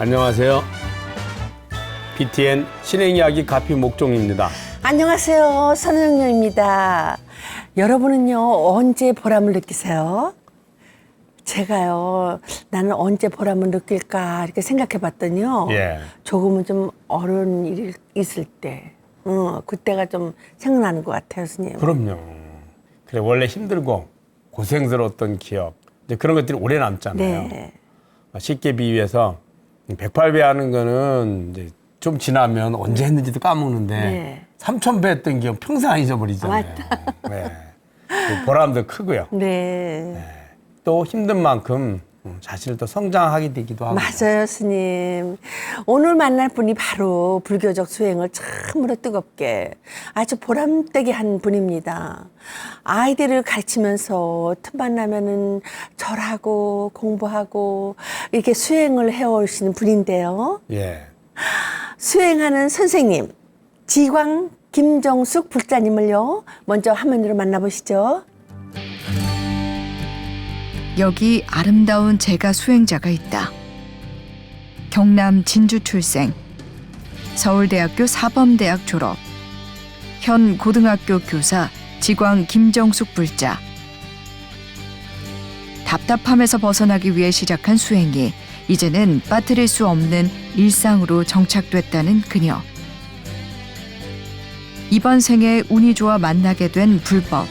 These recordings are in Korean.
안녕하세요. BTN 신행이야기 가피 목종입니다. 안녕하세요. 선영녀입니다. 여러분은요, 언제 보람을 느끼세요? 제가요, 나는 언제 보람을 느낄까 이렇게 생각해 봤더니요. 예. 조금은 좀 어려운 일이 있을 때, 그때가 좀 생각나는 것 같아요, 스님. 그럼요. 그래, 원래 힘들고 고생스러웠던 기억, 이제 그런 것들이 오래 남잖아요. 네. 쉽게 비유해서 108배 하는 거는 이제 좀 지나면 언제 했는지도 까먹는데 네. 3000배 했던 기억 평생 안 잊어버리잖아요. 네. 그 보람도 크고요. 네. 또 힘든 만큼 자신을 또 성장하게 되기도 하고. 맞아요, 스님. 오늘 만날 분이 바로 불교적 수행을 참으로 뜨겁게 아주 보람되게 한 분입니다. 아이들을 가르치면서 틈만 나면은 절하고 공부하고 이렇게 수행을 해오시는 분인데요. 예. 수행하는 선생님, 지광 김정숙 불자님을요, 먼저 화면으로 만나보시죠. 여기 아름다운 제가 수행자가 있다. 경남 진주 출생, 서울대학교 사범대학 졸업, 현 고등학교 교사 지광 김정숙 불자. 답답함에서 벗어나기 위해 시작한 수행이 이제는 빠뜨릴 수 없는 일상으로 정착됐다는 그녀. 이번 생에 운이 좋아 만나게 된 불법,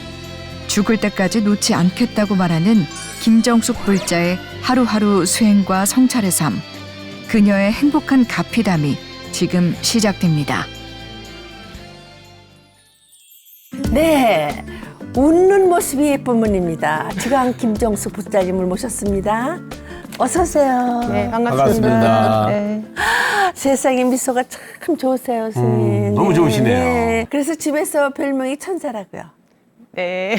죽을 때까지 놓지 않겠다고 말하는 김정숙 불자의 하루하루 수행과 성찰의 삶, 그녀의 행복한 가피담이 지금 시작됩니다. 네, 웃는 모습이 예쁜 분입니다. 지광 김정숙 불자님을 모셨습니다. 어서 오세요. 네, 반갑습니다. 반갑습니다. 네. 세상에 미소가 참 좋으세요, 스님. 너무 좋으시네요. 그래서 집에서 별명이 천사라고요. 네.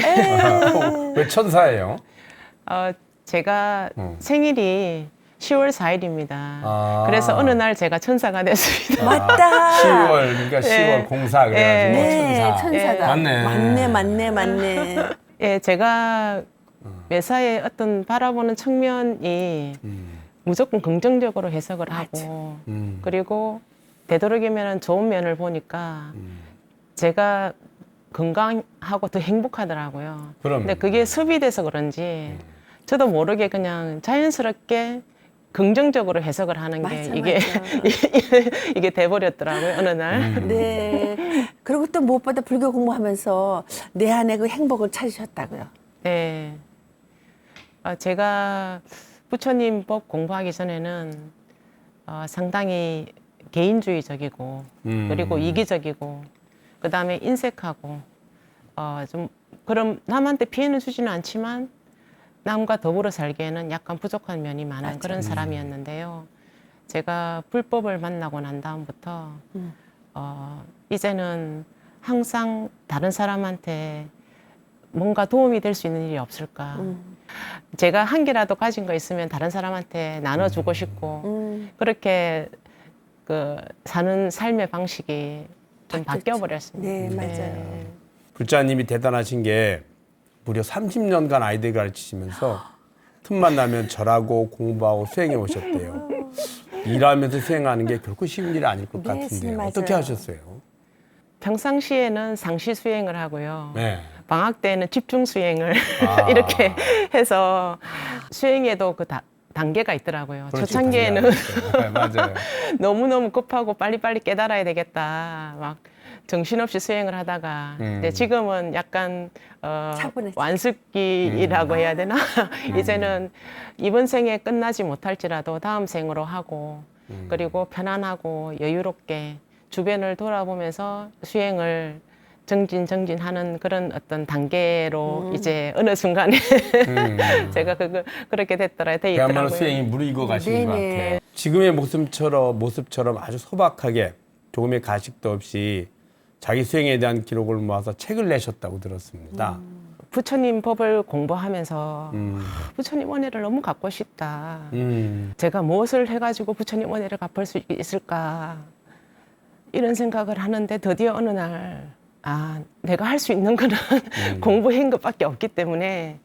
왜 천사예요? 제가 생일이 10월 4일입니다. 아. 그래서 어느 날 제가 천사가 됐습니다. 맞다. 10월, 그러니까 네. 10월 공사 그래가지고 네, 천사. 천사다. 맞네. 맞네. 예, 제가 매사에 어떤 바라보는 측면이 무조건 긍정적으로 해석을 하고 그리고 되도록이면 좋은 면을 보니까 제가 건강하고 더 행복하더라고요. 그럼요. 근데 그게 습이 돼서 그런지 저도 모르게 그냥 자연스럽게 긍정적으로 해석을 하는 게 맞아, 이게 맞아. 이게 돼버렸더라고요 어느 날. 네. 그리고 또 무엇보다 불교 공부하면서 내 안에 그 행복을 찾으셨다고요. 네. 제가 부처님 법 공부하기 전에는 상당히 개인주의적이고 그리고 이기적이고 그 다음에 인색하고 좀 그럼 남한테 피해는 주지는 않지만 남과 더불어 살기에는 약간 부족한 면이 많은 맞죠. 그런 사람이었는데요. 제가 불법을 만나고 난 다음부터 이제는 항상 다른 사람한테 뭔가 도움이 될 수 있는 일이 없을까. 제가 한 개라도 가진 거 있으면 다른 사람한테 나눠주고 싶고 그렇게 그 사는 삶의 방식이 좀 바뀌어 버렸습니다. 네, 맞아요. 불자님이 대단하신 게 무려 30년간 아이들 가르치시면서 틈만 나면 절하고 공부하고 수행해 오셨대요. 일하면서 수행하는 게 결코 쉬운 일이 아닐 것 네, 같은데요. 맞아요. 어떻게 하셨어요? 평상시에는 상시 수행을 하고요. 네. 방학 때는 집중 수행을 아. 이렇게 해서 수행에도 그 단계가 있더라고요. 그렇죠, 초창기에는 단계가 있어요. 네, 맞아요. 너무너무 급하고 빨리빨리 깨달아야 되겠다. 막 정신없이 수행을 하다가 근데 지금은 약간 차분해져. 완숙기라고 해야 되나? 이제는 이번 생에 끝나지 못할지라도 다음 생으로 하고 그리고 편안하고 여유롭게 주변을 돌아보면서 수행을 정진하는 그런 어떤 단계로 이제 어느 순간에 제가 그렇게 돼 있더라고요. 그야말로 수행이 무르익어 가시는 것 네네. 같아요. 지금의 모습처럼 아주 소박하게 조금의 가식도 없이 자기 수행에 대한 기록을 모아서 책을 내셨다고 들었습니다. 부처님 법을 공부하면서 부처님 원해를 너무 갚고 싶다. 제가 무엇을 해가지고 부처님 원해를 갚을 수 있을까 이런 생각을 하는데 드디어 어느 날 내가 할 수 있는 거는 공부한 것밖에 없기 때문에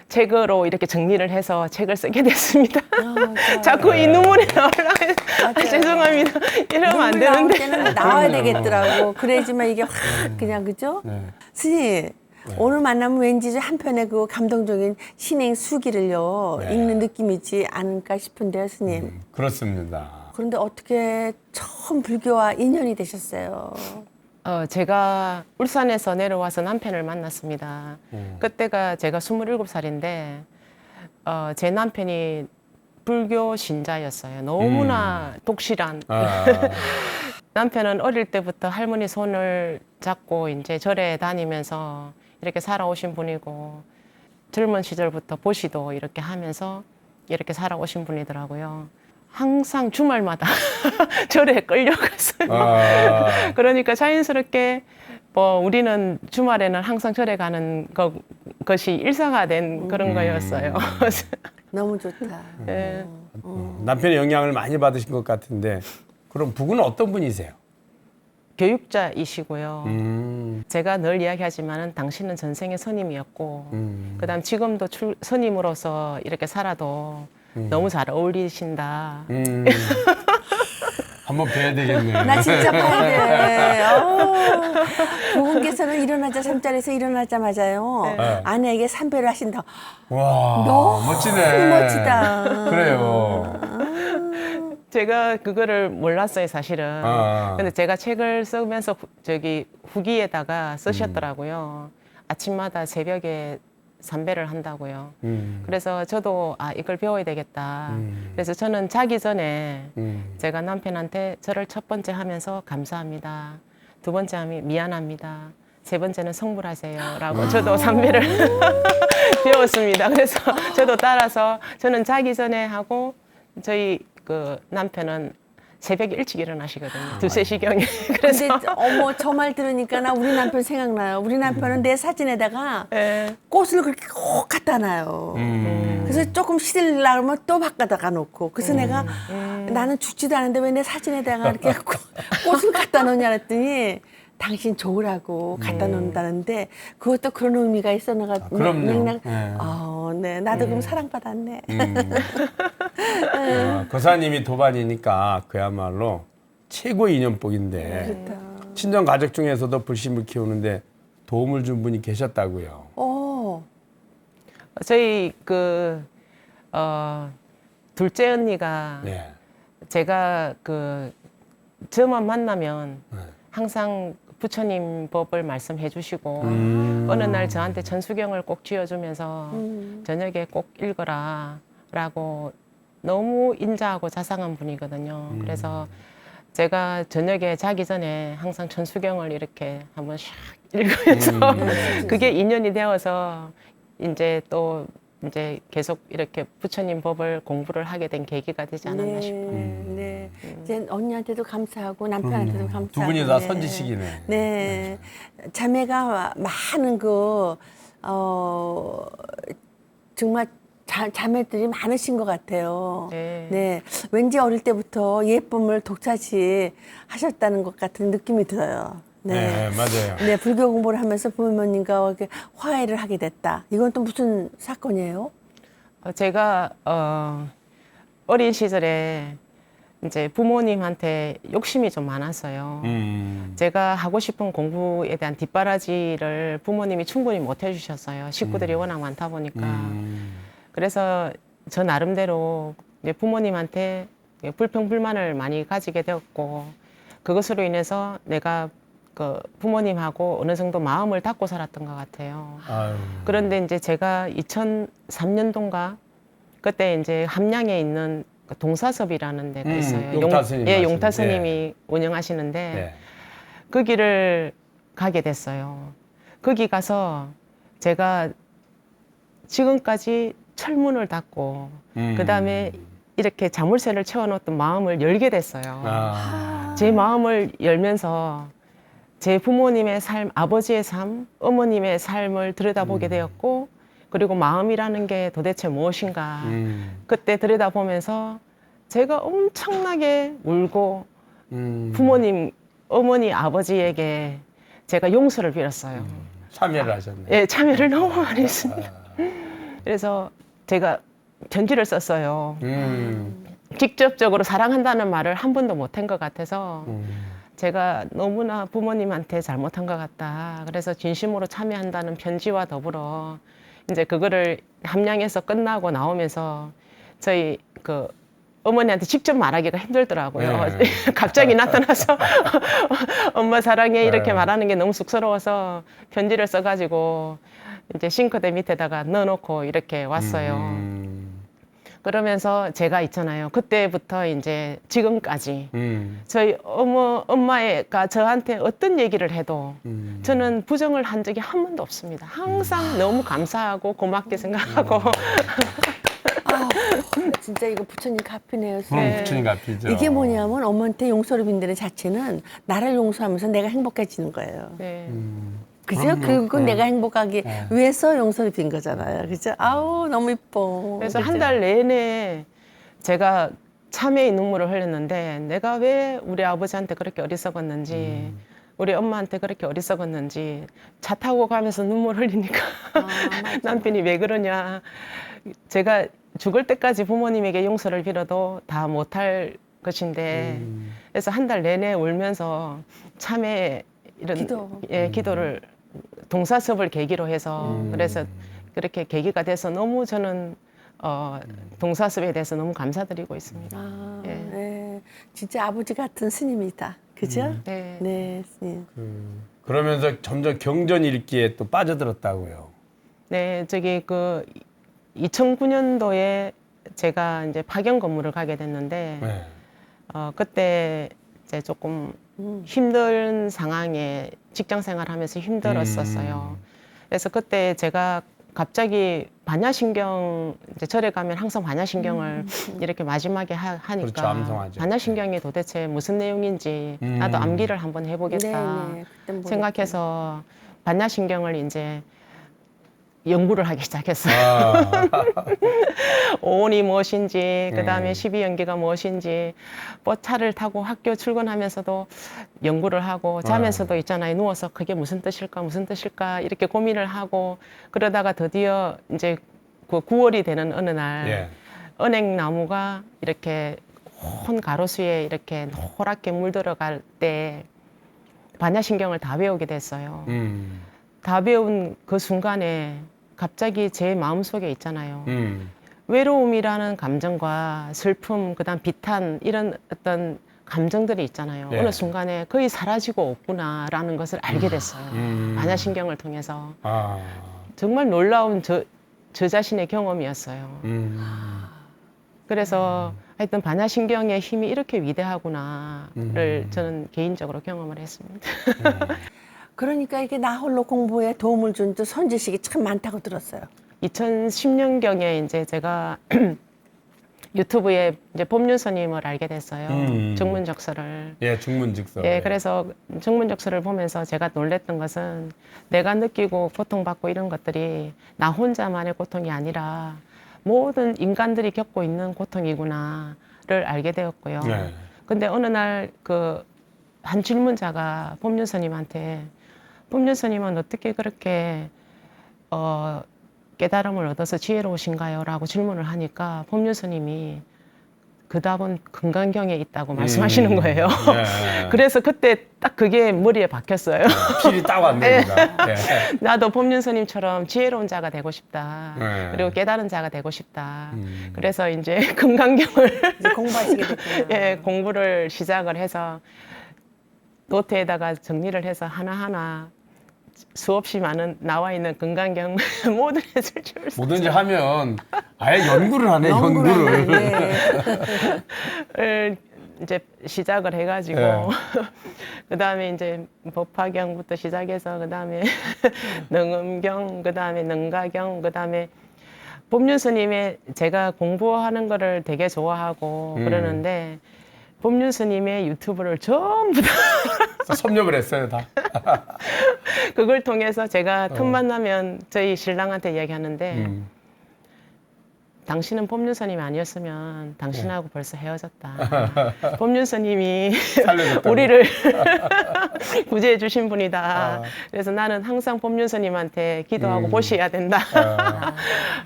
책으로 이렇게 정리를 해서 책을 쓰게 됐습니다. 맞아요. 자꾸 이 눈물이 나오려고 해서 맞아요. 죄송합니다. 이러면 안 눈물 나올 되는데. 때는 나와야 되겠더라고. 그래야지만 이게 확 그냥 그죠? 네. 스님 오늘 만나면 왠지 한편의 그 감동적인 신행 수기를요 네. 읽는 느낌이지 않을까 싶은데요, 스님. 그렇습니다. 그런데 어떻게 처음 불교와 인연이 되셨어요? 제가 울산에서 내려와서 남편을 만났습니다. 그때가 제가 27살인데 제 남편이 불교 신자였어요. 너무나 독실한. 아, 남편은 어릴 때부터 할머니 손을 잡고 이제 절에 다니면서 이렇게 살아오신 분이고 젊은 시절부터 보시도 이렇게 하면서 이렇게 살아오신 분이더라고요. 항상 주말마다 절에 끌려갔어요. 아, 그러니까 자연스럽게 뭐 우리는 주말에는 항상 절에 가는 것이 일상화된 그런 거였어요. 너무 좋다. 예. 남편의 영향을 많이 받으신 것 같은데 그럼 부부는 어떤 분이세요? 교육자이시고요. 음, 제가 늘 이야기하지만은 당신은 전생의 스님이었고, 그다음 지금도 스님으로서 이렇게 살아도 너무 잘 어울리신다. 한번 뵈야 되겠네. 나 진짜 봐야 돼. 두 분께서는 일어나자 잠자리에서 일어나자마자요 네. 아내에게 삼배를 하신다. 와, 너무 멋지네. 멋지다. 그래요. 제가 그거를 몰랐어요, 사실은. 아. 근데 제가 책을 쓰면서 후기에다가 쓰셨더라고요. 아침마다 새벽에 삼배를 한다고요. 그래서 저도 이걸 배워야 되겠다. 그래서 저는 자기 전에 제가 남편한테 저를 첫 번째 하면서 감사합니다. 두 번째 하면 미안합니다. 세 번째는 성불하세요라고 저도 삼배를 배웠습니다. 그래서 저도 따라서 저는 자기 전에 하고 저희 그 남편은 새벽에 일찍 일어나시거든요. 2, 3시경에. 그래서 근데 어머 저 말 들으니까 나 우리 남편 생각나요. 우리 남편은 내 사진에다가 예. 꽃을 그렇게 꼭 갖다 놔요. 그래서 조금 시들려면 또 바꿔다가 놓고. 그래서 내가 나는 죽지도 않은데 왜 내 사진에다가 이렇게 꽃을 갖다 놓냐 그랬더니 당신 좋으라고 갖다 놓는다는데 그것도 그런 의미가 있어. 내가 그럼요. 맥락. 네. 네. 나도 그럼 사랑받았네. 거사님이 도반이니까 그야말로 최고의 인연복인데 좋다. 친정 가족 중에서도 불심을 키우는데 도움을 준 분이 계셨다고요. 저희 둘째 언니가 네. 제가 저만 만나면 네. 항상 부처님 법을 말씀해 주시고 어느 날 저한테 천수경을 꼭 쥐어주면서 저녁에 꼭 읽어라 라고 너무 인자하고 자상한 분이거든요. 그래서 제가 저녁에 자기 전에 항상 천수경을 이렇게 한번 샥 읽으면서 그게 인연이 되어서 이제 또 이제 계속 이렇게 부처님 법을 공부를 하게 된 계기가 되지 않았나 싶어요. 네. 이제 언니한테도 감사하고 남편한테도 감사하고. 두 분이 다 선지식이네. 네. 자매가 많은 정말 자매들이 많으신 것 같아요. 네. 네. 왠지 어릴 때부터 예쁨을 독차지 하셨다는 것 같은 느낌이 들어요. 네, 맞아요. 네, 불교 공부를 하면서 부모님과 이렇게 화해를 하게 됐다. 이건 또 무슨 사건이에요? 제가 어린 시절에 이제 부모님한테 욕심이 좀 많았어요. 제가 하고 싶은 공부에 대한 뒷바라지를 부모님이 충분히 못 해주셨어요. 식구들이 워낙 많다 보니까. 그래서 저 나름대로 이제 부모님한테 불평불만을 많이 가지게 되었고 그것으로 인해서 내가 부모님하고 어느 정도 마음을 닫고 살았던 것 같아요. 아유. 그런데 이제 제가 2003년도인가 그때 이제 함양에 있는 동사섭이라는 데가 있어요. 용타 스님 예, 말씀. 용타 스님이 운영하시는데 네. 그 길을 가게 됐어요. 거기 가서 제가 지금까지 철문을 닫고 그다음에 이렇게 자물쇠를 채워놓던 마음을 열게 됐어요. 제 마음을 열면서 제 부모님의 삶, 아버지의 삶, 어머님의 삶을 들여다보게 되었고 그리고 마음이라는 게 도대체 무엇인가 그때 들여다보면서 제가 엄청나게 울고 부모님, 어머니, 아버지에게 제가 용서를 빌었어요. 참여를 하셨네. 예, 참여를 너무 많이 했습니다. 그래서 제가 편지를 썼어요. 직접적으로 사랑한다는 말을 한 번도 못한 것 같아서 제가 너무나 부모님한테 잘못한 것 같다. 그래서 진심으로 참여한다는 편지와 더불어 이제 그거를 함양에서 끝나고 나오면서 저희 그 어머니한테 직접 말하기가 힘들더라고요. 네. 갑자기 나타나서 엄마 사랑해 이렇게 네. 말하는 게 너무 쑥스러워서 편지를 써가지고 이제 싱크대 밑에다가 넣어놓고 이렇게 왔어요. 그러면서 제가 있잖아요. 그때부터 이제 지금까지 저희 엄마가 저한테 어떤 얘기를 해도 저는 부정을 한 적이 한 번도 없습니다. 항상 너무 감사하고 고맙게 생각하고 아, 진짜 이거 부처님 갚이네요. 그럼 부처님 앞이죠. 이게 뭐냐면 엄마한테 용서를 빈다는 자체는 나를 용서하면서 내가 행복해지는 거예요. 네. 그죠? 그리고 내가 행복하기 위해서 용서를 빈 거잖아요. 그죠? 아우, 너무 이뻐. 그래서 그죠? 한 달 내내 제가 참회의 눈물을 흘렸는데 내가 왜 우리 아버지한테 그렇게 어리석었는지 우리 엄마한테 그렇게 어리석었는지 차 타고 가면서 눈물 흘리니까 남편이 왜 그러냐. 제가 죽을 때까지 부모님에게 용서를 빌어도 다 못할 것인데 그래서 한 달 내내 울면서 참회 이런 기도를 동사섭을 계기로 해서 그래서 그렇게 계기가 돼서 너무 저는 동사섭에 대해서 너무 감사드리고 있습니다. 아, 예. 네. 진짜 아버지 같은 스님이다. 그죠? 네. 네, 스님. 그러면서 점점 경전 읽기에 또 빠져들었다고요. 네, 저기 그 2009년도에 제가 이제 파견 근무를 가게 됐는데 네. 그때 이제 조금 힘든 상황에 직장 생활하면서 힘들었었어요. 그래서 그때 제가 갑자기 반야신경 이제 절에 가면 항상 반야신경을 이렇게 마지막에 하니까 그렇죠, 암송하죠. 반야신경이 도대체 무슨 내용인지 나도 암기를 한번 해보겠다 네, 네. 그때 생각해서 반야신경을 이제 연구를 하기 시작했어요. 아, 오온이 무엇인지, 그 다음에 12연기가 무엇인지, 차를 타고 학교 출근하면서도 연구를 하고, 자면서도 있잖아요. 누워서 그게 무슨 뜻일까, 이렇게 고민을 하고, 그러다가 드디어 이제 그 9월이 되는 어느 날, 예. 은행나무가 이렇게 온 가로수에 이렇게 노랗게 물들어갈 때, 반야신경을 다 배우게 됐어요. 다 배운 그 순간에 갑자기 제 마음속에 있잖아요. 외로움이라는 감정과 슬픔, 그다음 비탄 이런 어떤 감정들이 있잖아요. 네. 어느 순간에 거의 사라지고 없구나라는 것을 알게 됐어요. 반야신경을 통해서. 아, 정말 놀라운 저 자신의 경험이었어요. 그래서 하여튼 반야신경의 힘이 이렇게 위대하구나를 저는 개인적으로 경험을 했습니다. 그러니까 이게 나 홀로 공부에 도움을 준 또 선지식이 참 많다고 들었어요. 2010년경에 이제 제가 유튜브에 이제 법륜스님을 알게 됐어요. 정문적설을. 예, 중문직서. 예, 그래서 정문적설을 보면서 제가 놀랬던 것은 내가 느끼고 고통받고 이런 것들이 나 혼자만의 고통이 아니라 모든 인간들이 겪고 있는 고통이구나를 알게 되었고요. 네. 근데 어느 날 그 한 질문자가 법륜스님한테 법륜스님은 어떻게 그렇게 깨달음을 얻어서 지혜로우신가요? 라고 질문을 하니까 법륜스님이 그 답은 금강경에 있다고 말씀하시는 거예요. 네. 그래서 그때 딱 그게 머리에 박혔어요. 필이 딱 왔네요. 네. 나도 법륜스님처럼 지혜로운 자가 되고 싶다. 네. 그리고 깨달은 자가 되고 싶다. 그래서 이제 금강경을 이제 공부하시게 됐구나. 예, 공부를 시작을 해서 노트에다가 정리를 해서 하나하나 수없이 많은 나와 있는 금강경 모든 해설 줄 뭐든지 하면 아예 연구를 하네, 연구를 연구를. 하네. 을 이제 시작을 해가지고 네. 그 다음에 이제 법화경부터 시작해서 그 다음에 능음경, 그 다음에 능가경, 그 다음에 법륜스님의 제가 공부하는 거를 되게 좋아하고 그러는데 법륜스님의 유튜브를 전부 다 섭렵을 했어요, 다. 그걸 통해서 제가 틈만 나면 저희 신랑한테 이야기하는데 당신은 법륜스님이 아니었으면 당신하고 벌써 헤어졌다. 법륜스님이 우리를 구제해 주신 분이다. 그래서 나는 항상 법륜스님한테 기도하고 보셔야 된다.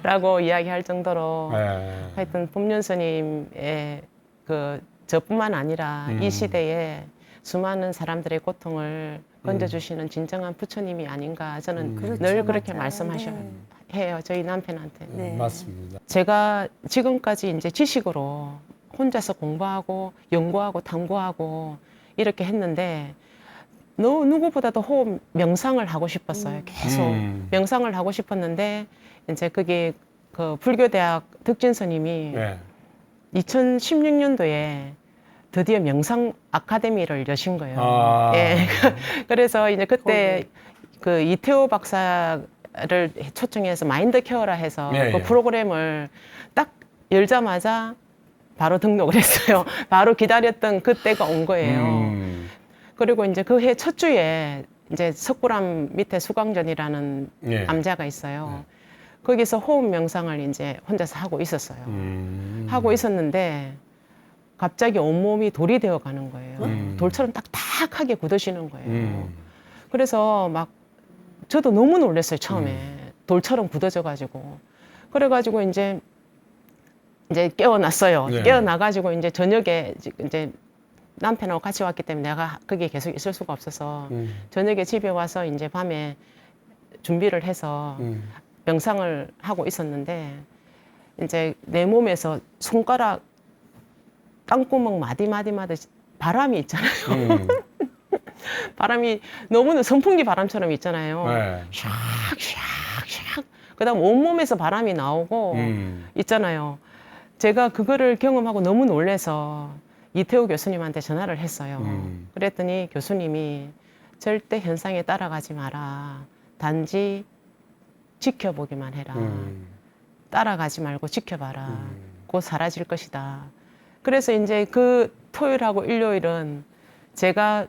라고 이야기할 정도로 하여튼 법륜스님의 저뿐만 아니라 이 시대에 수많은 사람들의 고통을 건져주시는 진정한 부처님이 아닌가 저는 늘 그렇게 말씀하셔요. 해요, 저희 남편한테. 네. 맞습니다. 제가 지금까지 이제 지식으로 혼자서 공부하고 연구하고 탐구하고 이렇게 했는데 누구보다도 호흡 명상을 하고 싶었어요. 계속 명상을 하고 싶었는데 이제 그게 그 불교대학 득진 스님이 2016년도에 드디어 명상 아카데미를 여신 거예요. 예. 그래서 이제 그때 그 이태호 박사를 초청해서 마인드 케어라 해서 그 프로그램을 딱 열자마자 바로 등록을 했어요. 바로 기다렸던 그때가 온 거예요. 그리고 이제 그 해 첫 주에 이제 석굴암 밑에 수광전이라는 암자가 있어요. 거기서 호흡 명상을 이제 혼자서 하고 있었어요. 하고 있었는데 갑자기 온몸이 돌이 되어 가는 거예요. 돌처럼 딱딱하게 굳어지는 거예요. 그래서 막 저도 너무 놀랐어요, 처음에. 돌처럼 굳어져 가지고. 그래 가지고 이제 깨어났어요. 깨어나 가지고 이제 저녁에 이제 남편하고 같이 왔기 때문에 내가 거기에 계속 있을 수가 없어서 저녁에 집에 와서 이제 밤에 준비를 해서 명상을 하고 있었는데 이제 내 몸에서 손가락 땅구멍 마디마디 바람이 있잖아요. 바람이 너무나 선풍기 바람처럼 있잖아요. 샥샥샥. 그다음 온몸에서 바람이 나오고 있잖아요. 제가 그거를 경험하고 너무 놀라서 이태호 교수님한테 전화를 했어요. 그랬더니 교수님이 절대 현상에 따라가지 마라. 단지 지켜보기만 해라. 따라가지 말고 지켜봐라. 곧 사라질 것이다. 그래서 이제 그 토요일하고 일요일은 제가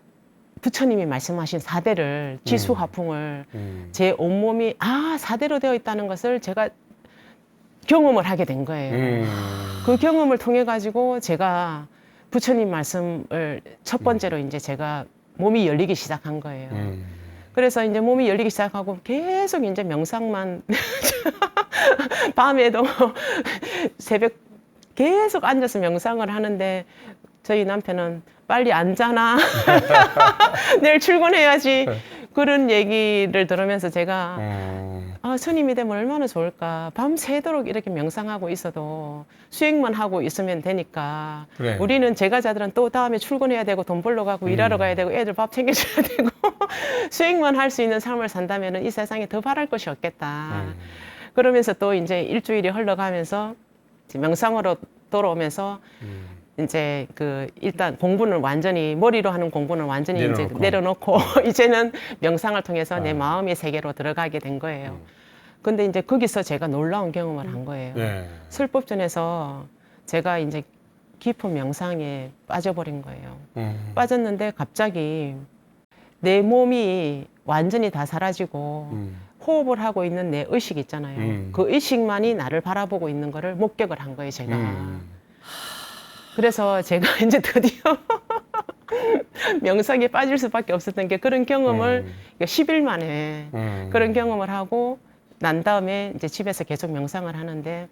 부처님이 말씀하신 사대를 지수화풍을 제 온몸이 사대로 되어 있다는 것을 제가 경험을 하게 된 거예요. 그 경험을 통해 가지고 제가 부처님 말씀을 첫 번째로 이제 제가 몸이 열리기 시작한 거예요. 그래서 이제 몸이 열리기 시작하고 계속 이제 명상만 밤에도 새벽 계속 앉아서 명상을 하는데 저희 남편은 빨리 앉아나 내일 출근해야지 그런 얘기를 들으면서 제가 스님이 되면 얼마나 좋을까. 밤새도록 이렇게 명상하고 있어도 수행만 하고 있으면 되니까 그래. 우리는 제가자들은 또 다음에 출근해야 되고 돈 벌러 가고 일하러 가야 되고 애들 밥 챙겨줘야 되고 수행만 할 수 있는 삶을 산다면 이 세상에 더 바랄 것이 없겠다. 그러면서 또 이제 일주일이 흘러가면서 명상으로 돌아오면서 이제 일단 공부는 완전히 머리로 하는 공부는 완전히 이제 내려놓고 이제는 명상을 통해서 내 마음의 세계로 들어가게 된 거예요. 근데 이제 거기서 제가 놀라운 경험을 한 거예요. 설법전에서 제가 이제 깊은 명상에 빠져버린 거예요. 빠졌는데 갑자기 내 몸이 완전히 다 사라지고 호흡을 하고 있는 내 의식 있잖아요. 그 의식만이 나를 바라보고 있는 거를 목격을 한 거예요, 제가. 그래서 제가 이제 드디어 명상에 빠질 수밖에 없었던 게 그런 경험을 10일 만에 그런 경험을 하고 난 다음에 이제 집에서 계속 명상을 하는데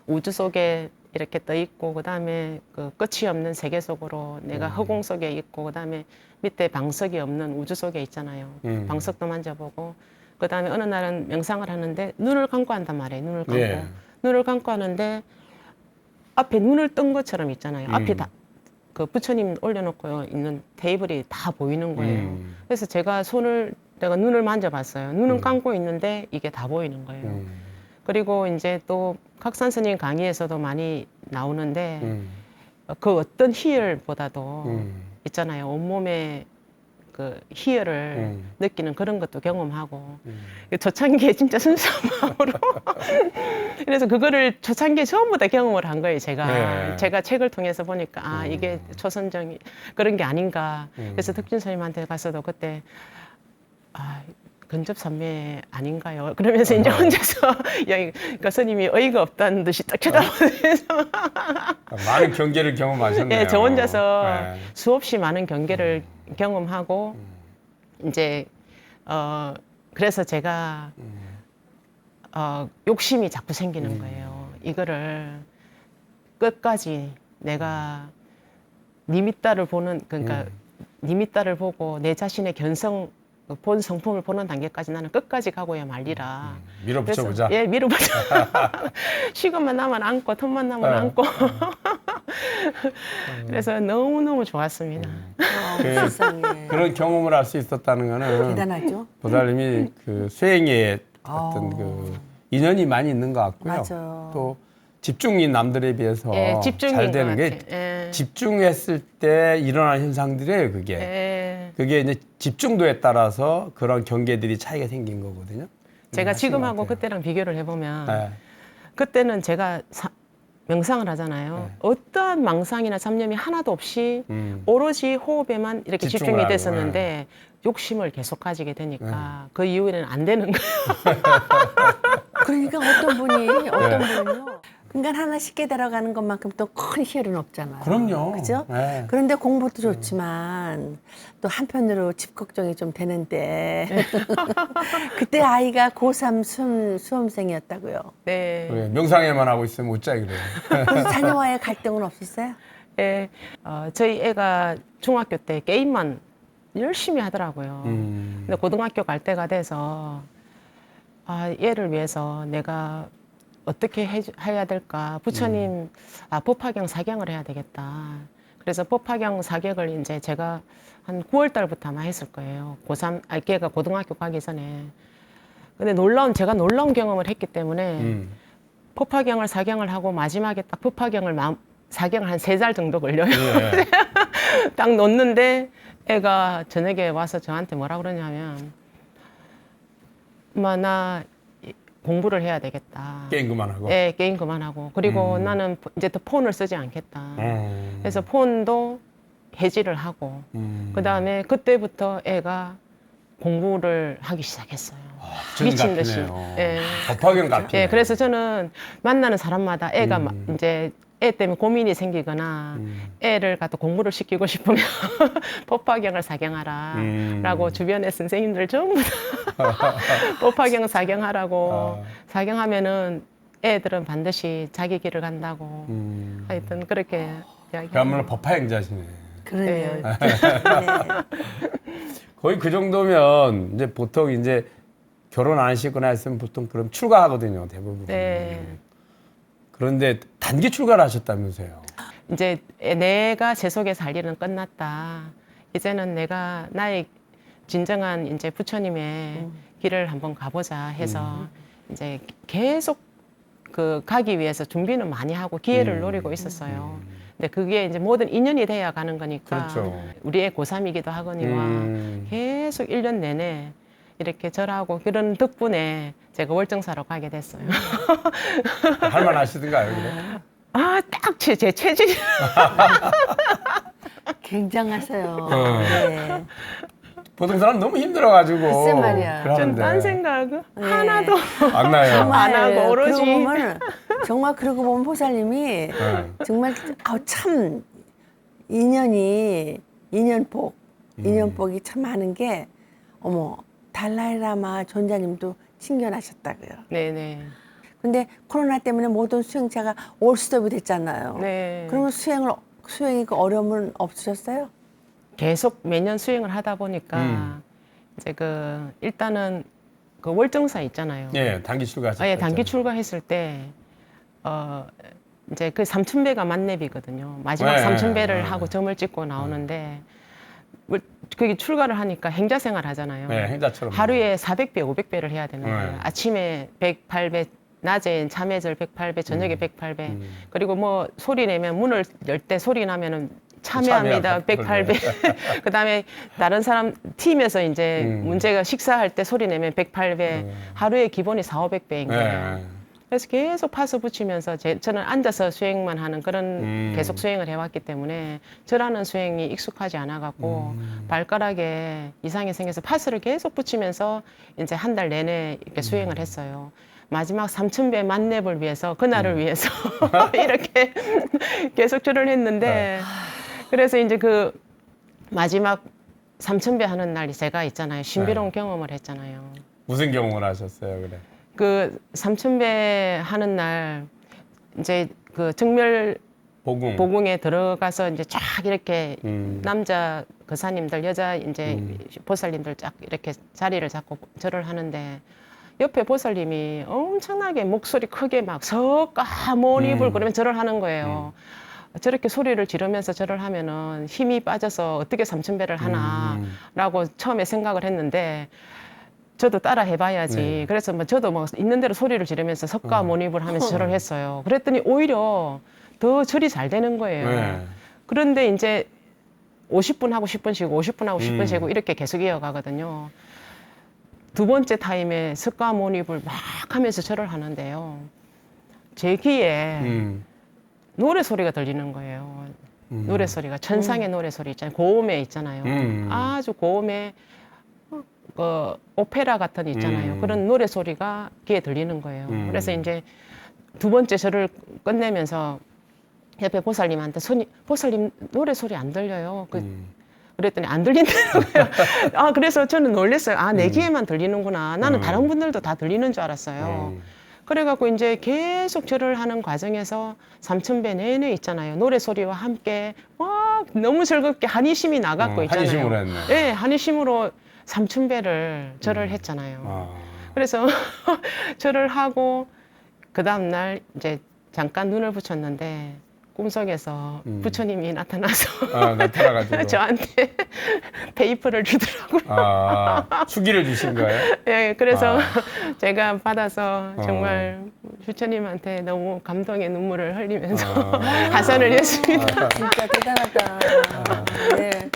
우주 속에 이렇게 떠 있고 그다음에 그 끝이 없는 세계 속으로 내가 허공 속에 있고 그다음에 밑에 방석이 없는 우주 속에 있잖아요. 방석도 만져보고 그다음에 어느 날은 명상을 하는데 눈을 감고 한단 말이에요. 눈을 감고. 눈을 감고 하는데 앞에 눈을 뜬 것처럼 있잖아요. 앞에 다 그 부처님 올려놓고 있는 테이블이 다 보이는 거예요. 그래서 제가 내가 눈을 만져봤어요. 눈은 감고 있는데 이게 다 보이는 거예요. 그리고 이제 또 각산 스님 강의에서도 많이 나오는데 그 어떤 희열보다도 있잖아요. 온몸에 그 희열을 느끼는 그런 것도 경험하고 초창기에 진짜 순수한 마음으로 그래서 그거를 초창기에 전부 다 경험을 한 거예요. 제가 책을 통해서 보니까 이게 초선정이 그런 게 아닌가. 그래서 덕진 선생님한테 가서도 그때 근접 산매 아닌가요? 그러면서 이제 혼자서 여기 그러니까 스님이 어이가 없다는 듯이 딱 쳐다보면서 많은 경계를 경험하셨네요. 예, 저 혼자서 네. 수없이 많은 경계를 경험하고 이제 그래서 제가 욕심이 자꾸 생기는 거예요. 이거를 끝까지 내가 니미따를 보는 그러니까 니미따를 보고 내 자신의 본 성품을 보는 단계까지 나는 끝까지 가고야 말리라. 밀어붙여보자. 그래서, 예, 밀어붙여. 시간만 나면 안고, 틈만 나면 안고. 그래서 너무너무 좋았습니다. 세상에. 그런 경험을 할 수 있었다는 거는 대단하죠. 보살님이 그 수행에 어떤 그 인연이 많이 있는 것 같고요. 맞아요. 또 집중이 남들에 비해서 예, 집중인 잘 되는 것 게 같아요. 예. 집중했을 때 일어나는 현상들이에요. 그게. 예. 그게 이제 집중도에 따라서 그런 경계들이 차이가 생긴 거거든요. 제가 하신 지금하고 것 같아요. 그때랑 비교를 해보면 네. 그때는 제가 명상을 하잖아요. 어떠한 망상이나 잡념이 하나도 없이 오로지 호흡에만 이렇게 집중을 집중이 하고, 됐었는데 욕심을 계속 가지게 되니까 그 이후에는 안 되는 거예요. 그러니까 어떤 분이요. 인간 하나 쉽게 들어가는 것만큼 또 큰 희열은 없잖아요. 그럼요. 그죠? 네. 그런데 공부도 좋지만 또 한편으로 집 걱정이 좀 되는데 그때 아이가 고3 수험생이었다고요. 네. 그래, 명상에만 하고 있으면 어쩌 그래요. 그래서 자녀와의 갈등은 없었어요? 예, 저희 애가 중학교 때 게임만 열심히 하더라고요. 근데 고등학교 갈 때가 돼서 얘를 위해서 내가 어떻게 해야 될까? 부처님, 법화경 사경을 해야 되겠다. 그래서 법화경 사경을 이제 제가 한 9월 달부터 아마 했을 거예요. 걔가 고등학교 가기 전에. 근데 제가 놀라운 경험을 했기 때문에 법화경을 사경을 하고 마지막에 딱 법화경을 사경을 한 3달 정도 걸려요. 예. 딱 놓는데 애가 저녁에 와서 저한테 뭐라 그러냐면 엄마 나 공부를 해야 되겠다. 게임 그만하고. 예, 게임 그만하고. 그리고 나는 이제 더 폰을 쓰지 않겠다. 그래서 폰도 해지를 하고 그다음에 그때부터 애가 공부를 하기 시작했어요. 미친 듯이. 예. 법화경 같네요. 예, 그래서 저는 만나는 사람마다 애가 이제 애 때문에 고민이 생기거나 애를 갖다 공부를 시키고 싶으면 법화경을 사경하라 라고 주변의 선생님들 전부 다 법화경 사경하라고 사경하면은 애들은 반드시 자기 길을 간다고 하여튼 그렇게 이야기합니다. 그야말로 법화행자시네. 그러네요. 네. 거의 그 정도면 이제 보통 이제 결혼 안 하시거나 했으면 보통 그럼 출가하거든요, 대부분. 네. 그런데 단기 출가를 하셨다면서요. 이제 내가 제 속에 살 일은 끝났다. 이제는 내가 나의 진정한 이제 부처님의 길을 한번 가보자 해서 이제 계속 그 가기 위해서 준비는 많이 하고 기회를 노리고 있었어요. 근데 그게 이제 모든 인연이 돼야 가는 거니까 그렇죠. 우리의 고3이기도 하거니와 계속 1년 내내 이렇게 절하고 그런 덕분에 제가 월정사로 가게 됐어요. 할만하시던가요, 그래? 딱 제 체질이. 굉장하세요. 네. 보통 사람 너무 힘들어가지고. 글쎄 말이야. 그러는데. 전 딴 생각 네. 하나도 안 나요. 안 하고 오로지. 그러고 보면 보살님이 정말 참 인연복이 참 많은 게 어머 달라이라마 존자님도 친견하셨다고요. 네네. 근데 코로나 때문에 모든 수행자가 올스톱이 됐잖아요. 네. 그러면 수행이 그 어려움은 없으셨어요? 계속 매년 수행을 하다 보니까 이제 일단은 그 월정사 있잖아요. 예, 단기 출가하셨죠. 예, 단기 출가했을 때 이제 그 3,000배가 만렙이거든요. 마지막 네, 3,000배를 네. 하고 점을 찍고 나오는데 그게 출가를 하니까 행자생활 하잖아요. 네, 행자처럼. 하루에 400배, 500배를 해야 되는 거예요. 네. 아침에 108배, 낮에 참회절 108배, 저녁에 108배. 그리고 뭐 소리 내면 문을 열 때 소리 나면은 참여합니다. 108배. 그다음에 다른 사람 팀에서 이제 문제가 식사할 때 소리 내면 108배. 하루에 기본이 400~500배인 거예요. 네. 그래서 계속 파서 붙이면서 저는 앉아서 수행만 하는 그런 계속 수행을 해왔기 때문에 저라는 수행이 익숙하지 않아갖고 발가락에 이상이 생겨서 파스를 계속 붙이면서 이제 한 달 내내 이렇게 수행을 했어요. 마지막 3,000배 만렙을 위해서 그날을 위해서 이렇게 계속 절을 했는데 그래서 이제 그 마지막 3,000배 하는 날이 제가 있잖아요. 신비로운 경험을 했잖아요. 무슨 경험을 하셨어요, 그래? 그 3,000배 하는 날 이제 그 정멸 복음. 보궁에 들어가서 이제 쫙 이렇게 남자 거사님들, 여자 이제 보살님들 쫙 이렇게 자리를 잡고 절을 하는데 옆에 보살님이 엄청나게 목소리 크게 막 석가모니불 그러면 절을 하는 거예요. 저렇게 소리를 지르면서 절을 하면은 힘이 빠져서 어떻게 3,000배를 하나라고 처음에 생각을 했는데 저도 따라 해봐야지. 네. 그래서 뭐 저도 뭐 있는 대로 소리를 지르면서 석가모니불 하면서 절을 했어요. 그랬더니 오히려 더 절이 잘 되는 거예요. 네. 그런데 이제 50분 하고 10분 쉬고 50분 하고 10분 쉬고 이렇게 계속 이어가거든요. 두 번째 타임에 석가모니불 막 하면서 절을 하는데요. 제 귀에 노래 소리가 들리는 거예요. 노래 소리가 천상의 노래 소리 있잖아요. 고음에 있잖아요. 아주 고음에 오페라 같은 있잖아요. 그런 노래 소리가 귀에 들리는 거예요. 그래서 이제 두 번째 절을 끝내면서 옆에 보살님한테 보살님 노래 소리 안 들려요. 그랬더니 안 들린다고요. 아, 그래서 저는 놀랐어요. 아, 내 귀에만 들리는구나. 나는 다른 분들도 다 들리는 줄 알았어요. 그래갖고 이제 계속 절을 하는 과정에서 3,000배 내내 있잖아요. 노래 소리와 함께 막 너무 즐겁게 한이심이 나갖고 있잖아요. 한이심으로 했네. 네, 한이심으로 3,000배를 절을 했잖아요. 그래서 절을 하고 그 다음 날 이제 잠깐 눈을 붙였는데 꿈속에서 부처님이 나타나서 나타나가지고 저한테 페이퍼를 주더라고요. 수기를 주신 거예요? 예, 그래서 제가 받아서 정말 부처님한테 너무 감동의 눈물을 흘리면서 하산을 했습니다. 진짜 대단하다. 네.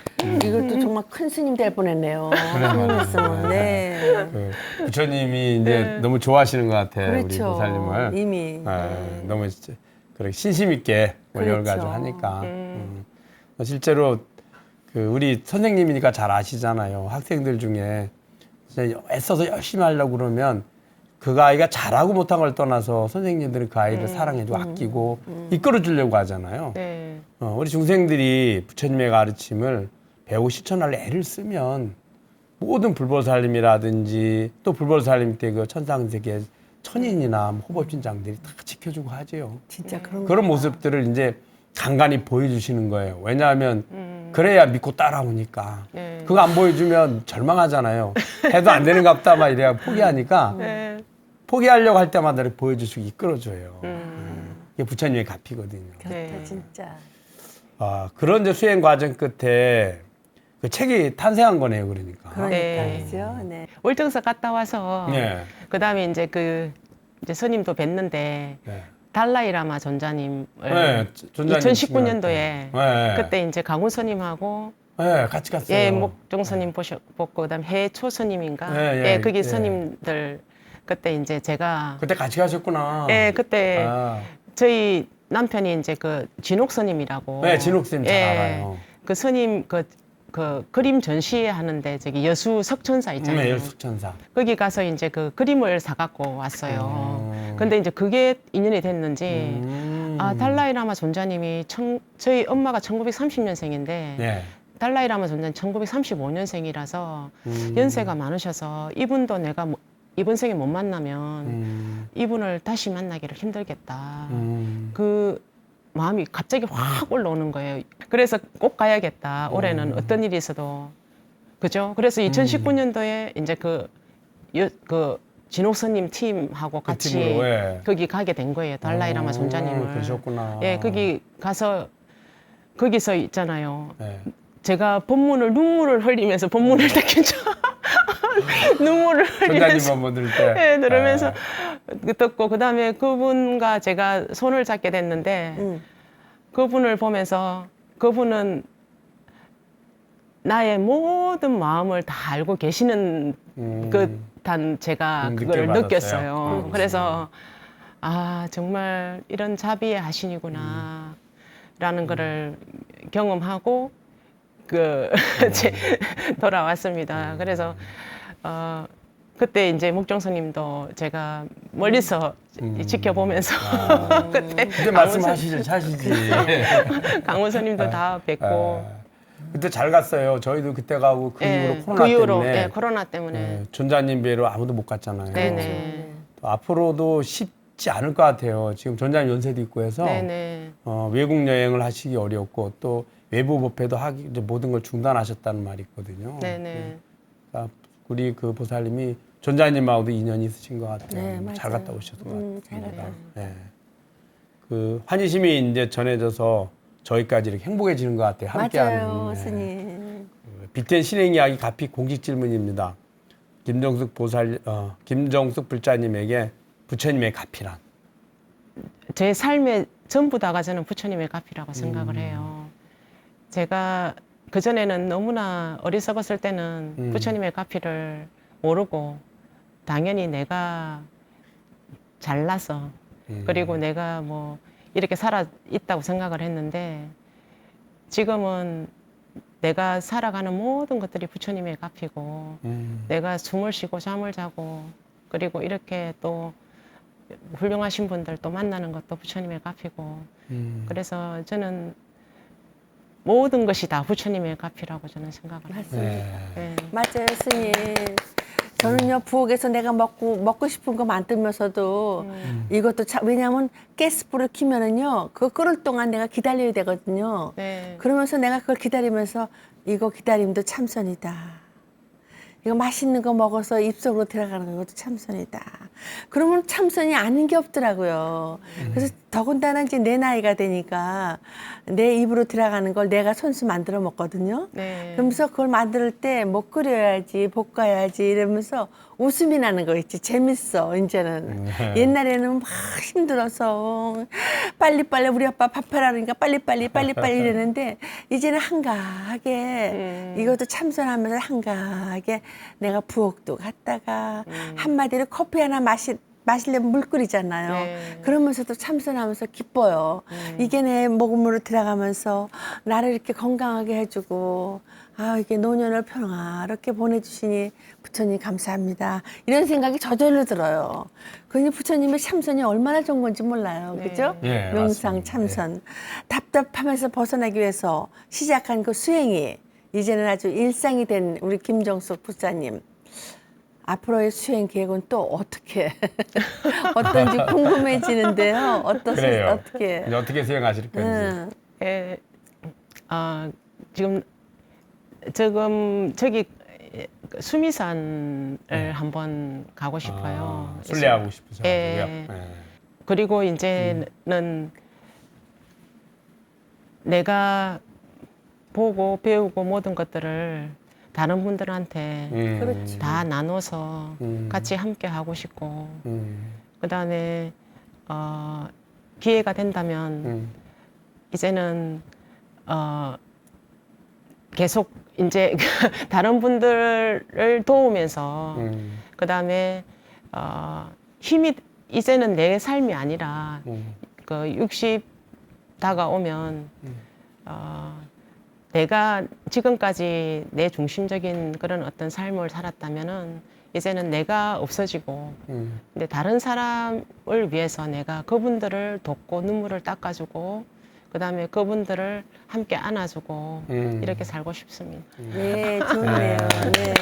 이것도 정말 큰 스님 될 뻔했네요. 스님이었으면. 네. 부처님이 이제 너무 좋아하시는 것 같아요. 우리 그렇죠. 보살님을. 이미. 너무 진짜 그렇게 신심 있게 원력을 그렇죠. 가지고 하니까. 실제로 그 우리 선생님이니까 잘 아시잖아요. 학생들 중에 진짜 애써서 열심히 하려고 그러면 그 아이가 잘하고 못한 걸 떠나서 선생님들은 그 아이를 사랑해주고 아끼고 이끌어주려고 하잖아요. 네. 우리 중생들이 부처님의 가르침을 배우고 실천할 애를 쓰면 모든 불보살님이라든지 또 불보살님 때 그 천상세계 천인이나 호법진장들이 다 지켜주고 하지요. 진짜 그런 그런 모습들을 이제 간간히 보여주시는 거예요. 왜냐하면 그래야 믿고 따라오니까. 네. 그거 안 보여주면 절망하잖아요. 해도 안 되는가 보다 막 이래야 포기하니까 네. 포기하려고 할 때마다 이렇게 보여주시고 이끌어줘요. 이게 부처님의 가피거든요. 그렇다 네. 진짜. 그런 이제 수행 과정 끝에 그 책이 탄생한 거네요, 그러니까. 그러니까 네. 그죠. 네. 월정사 갔다 와서 네. 그다음에 이제 이제 스님도 뵀는데 네. 달라이라마 전자님을 네, 전자님 2019년도에 네. 그때 이제 강우 스님하고 네, 같이 갔어요. 예, 목종 스님 보고 그다음 해초 스님인가? 네, 예, 거기 스님들 그때 이제 제가 그때 같이 가셨구나. 예, 그때 아. 저희 남편이 이제 그 진옥 스님이라고 네, 진옥 스님 잘 알아요. 그 스님 그 그림 전시회 하는데 저기 여수 석천사 있잖아요. 네, 열숙천사. 거기 가서 이제 그 그림을 사갖고 왔어요. 근데 이제 그게 인연이 됐는지, 달라이라마 존자님이 저희 엄마가 1930년생인데, 네. 달라이라마 존자는 1935년생이라서 연세가 많으셔서 이분도 내가 이번 생에 못 만나면 이분을 다시 만나기를 힘들겠다. 그 마음이 갑자기 확 올라오는 거예요. 그래서 꼭 가야겠다. 올해는 어떤 일이 있어도. 그죠? 그래서 2019년도에 이제 그 진옥선님 팀하고 같이 팀으로, 예. 거기 가게 된 거예요. 달라이라마 존자님을. 그러셨구나. 예, 거기 가서 거기서 있잖아요. 네. 제가 눈물을 흘리면서 본문을 듣겠죠. 눈물을 전자님 흘리면서 한번 들을 때. 예, 들으면서 듣고 그다음에 그분과 제가 손을 잡게 됐는데 그분을 보면서 그분은 나의 모든 마음을 다 알고 계시는 그 단 제가 그걸 느낌을 느꼈어요. 받았어요. 그래서 아, 정말 이런 자비의 하신이구나 라는 거를 경험하고 돌아왔습니다. 그래서 그때 이제 목종스님도 제가 멀리서 지켜보면서 그때 말씀하시죠, 하시지. 강원스님도 다 뵙고 그때 잘 갔어요. 저희도 그때 가고 그 예, 이후로 코로나 그 이후로 때문에 예, 코로나 때문에 전자님 뵈러 아무도 못 갔잖아요. 네네 또 앞으로도 쉽지 않을 것 같아요. 지금 전자님 연세도 있고 해서 네네 외국 여행을 하시기 어렵고 또 외부 법회도 하기 이제 모든 걸 중단하셨다는 말이 있거든요. 네네 그러니까 우리 그 보살님이 전자님하고도 인연이 있으신 것 같아요. 네, 맞아요. 잘 갔다 오셨던 것 같아요. 잘 갔다 오셨어요. 네. 그 환희심이 이제 전해져서 저희까지 이렇게 행복해지는 것 같아요. 함께하는. 맞아요, 네. 스님. 빅텐 실행 이야기 가피 공식 질문입니다. 김정숙 불자님에게 부처님의 가피란? 제 삶의 전부 다가 저는 부처님의 가피라고 생각을 해요. 제가 그전에는 너무나 어리석었을 때는 부처님의 가피를 모르고 당연히 내가 잘나서 그리고 내가 뭐 이렇게 살아 있다고 생각을 했는데 지금은 내가 살아가는 모든 것들이 부처님의 값이고 내가 숨을 쉬고 잠을 자고 그리고 이렇게 또 훌륭하신 분들 또 만나는 것도 부처님의 값이고 그래서 저는 모든 것이 다 부처님의 값이라고 저는 생각을 해요. 맞습니다. 네. 맞아요, 스님. 저는요 부엌에서 내가 먹고 싶은 거 만들면서도 이것도 참 왜냐하면 가스불을 켜면은요 그거 끓을 동안 내가 기다려야 되거든요. 네. 그러면서 내가 그걸 기다리면서 이거 기다림도 참선이다. 이거 맛있는 거 먹어서 입속으로 들어가는 것도 참선이다. 그러면 참선이 아닌 게 없더라고요. 그래서 더군다나 이제 내 나이가 되니까 내 입으로 들어가는 걸 내가 손수 만들어 먹거든요. 네. 그러면서 그걸 만들 때 뭐 끓여야지, 볶아야지 이러면서 웃음이 나는 거 있지. 재밌어, 이제는. 옛날에는 막 힘들어서 빨리빨리 우리 아빠 밥하라 그러니까 빨리빨리 이러는데 이제는 한가하게 이것도 참선하면서 한가하게 내가 부엌도 갔다가 한마디로 커피 하나 마시려면 물 끓이잖아요. 네. 그러면서도 참선하면서 기뻐요. 이게 내 목으로 들어가면서 나를 이렇게 건강하게 해주고 아 이게 노년을 평화롭게 보내주시니 부처님 감사합니다. 이런 생각이 저절로 들어요. 그러니 부처님의 참선이 얼마나 좋은 건지 몰라요. 네. 그죠? 예, 명상 맞습니다. 참선. 답답하면서 벗어나기 위해서 시작한 그 수행이 이제는 아주 일상이 된 우리 김정숙 부사님. 앞으로의 수행 계획은 또 어떻게 어떤지 궁금해지는데요. 그래요. 어떻게? 이제 어떻게 수행하실 건지. 예, 지금 저기 수미산을 한번 가고 싶어요. 순례하고 싶으셔가지고요. 예. 그리고 이제는 내가 보고 배우고 모든 것들을 다른 분들한테 그렇지. 다 나눠서 같이 함께 하고 싶고 그다음에 기회가 된다면 이제는 계속 이제 다른 분들을 도우면서 그다음에 힘이 이제는 내 삶이 아니라 그 60 다가오면 내가 지금까지 내 중심적인 그런 어떤 삶을 살았다면은 이제는 내가 없어지고 근데 다른 사람을 위해서 내가 그분들을 돕고 눈물을 닦아주고 그다음에 그분들을 함께 안아주고 이렇게 살고 싶습니다. 네, 좋네요. 네.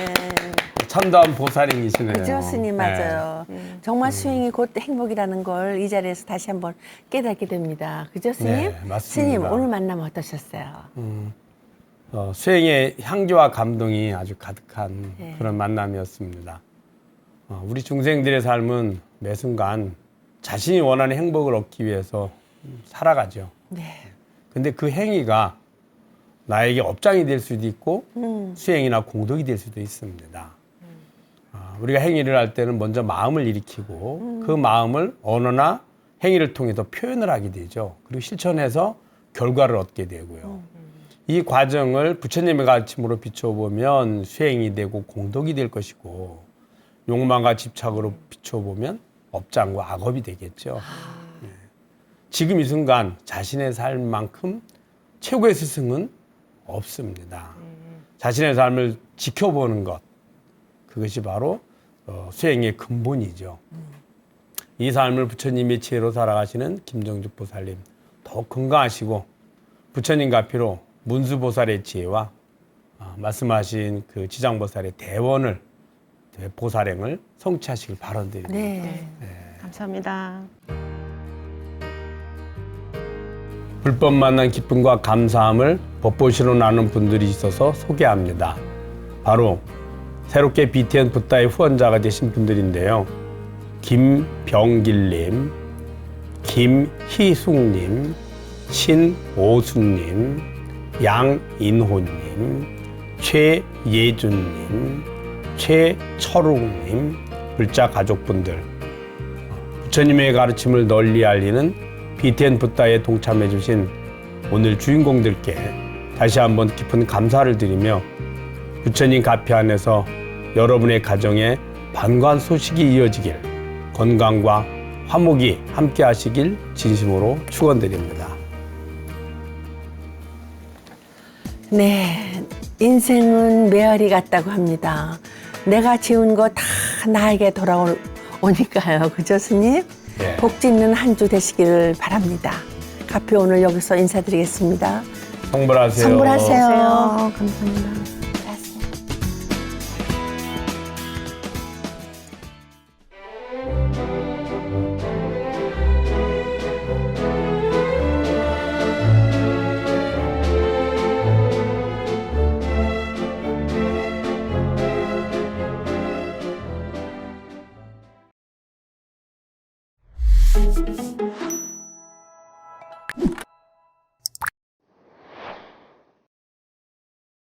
참다운 보살님이시네요. 그죠, 스님 맞아요. 정말 수행이 곧 행복이라는 걸 이 자리에서 다시 한번 깨닫게 됩니다. 그죠, 스님? 네, 맞습니다. 스님 오늘 만남 어떠셨어요? 수행의 향기와 감동이 아주 가득한 네. 그런 만남이었습니다. 우리 중생들의 삶은 매 순간 자신이 원하는 행복을 얻기 위해서 살아가죠. 네. 근데 그 행위가 나에게 업장이 될 수도 있고 수행이나 공덕이 될 수도 있습니다. 우리가 행위를 할 때는 먼저 마음을 일으키고 그 마음을 언어나 행위를 통해서 표현을 하게 되죠. 그리고 실천해서 결과를 얻게 되고요. 이 과정을 부처님의 가르침으로 비춰보면 수행이 되고 공덕이 될 것이고 욕망과 집착으로 비춰보면 업장과 악업이 되겠죠. 네. 지금 이 순간 자신의 삶만큼 최고의 스승은 없습니다. 자신의 삶을 지켜보는 것, 그것이 바로 수행의 근본이죠. 이 삶을 부처님의 지혜로 살아가시는 김정숙 보살님, 더욱 건강하시고 부처님 가피로 문수보살의 지혜와 말씀하신 그 지장보살의 보살행을 성취하시길 바라드립니다. 네. 감사합니다. 불법 만난 기쁨과 감사함을 법보시로 나눈 분들이 있어서 소개합니다. 바로 새롭게 BTN 붓다의 후원자가 되신 분들인데요. 김병길님, 김희숙님, 신오수님, 양인호님, 최예준님, 최철웅님, 불자 가족분들, 부처님의 가르침을 널리 알리는 BTN 붓다에 동참해 주신 오늘 주인공들께 다시 한번 깊은 감사를 드리며 부처님 가피 안에서 여러분의 가정에 반관 소식이 이어지길, 건강과 화목이 함께 하시길 진심으로 축원드립니다. 네, 인생은 메아리 같다고 합니다. 내가 지은 거 다 나에게 돌아오니까요. 그죠, 스님? 네. 복 짓는 한 주 되시기를 바랍니다. 가피 오늘 여기서 인사드리겠습니다. 성불하세요. 성불하세요. 감사합니다. Thank you.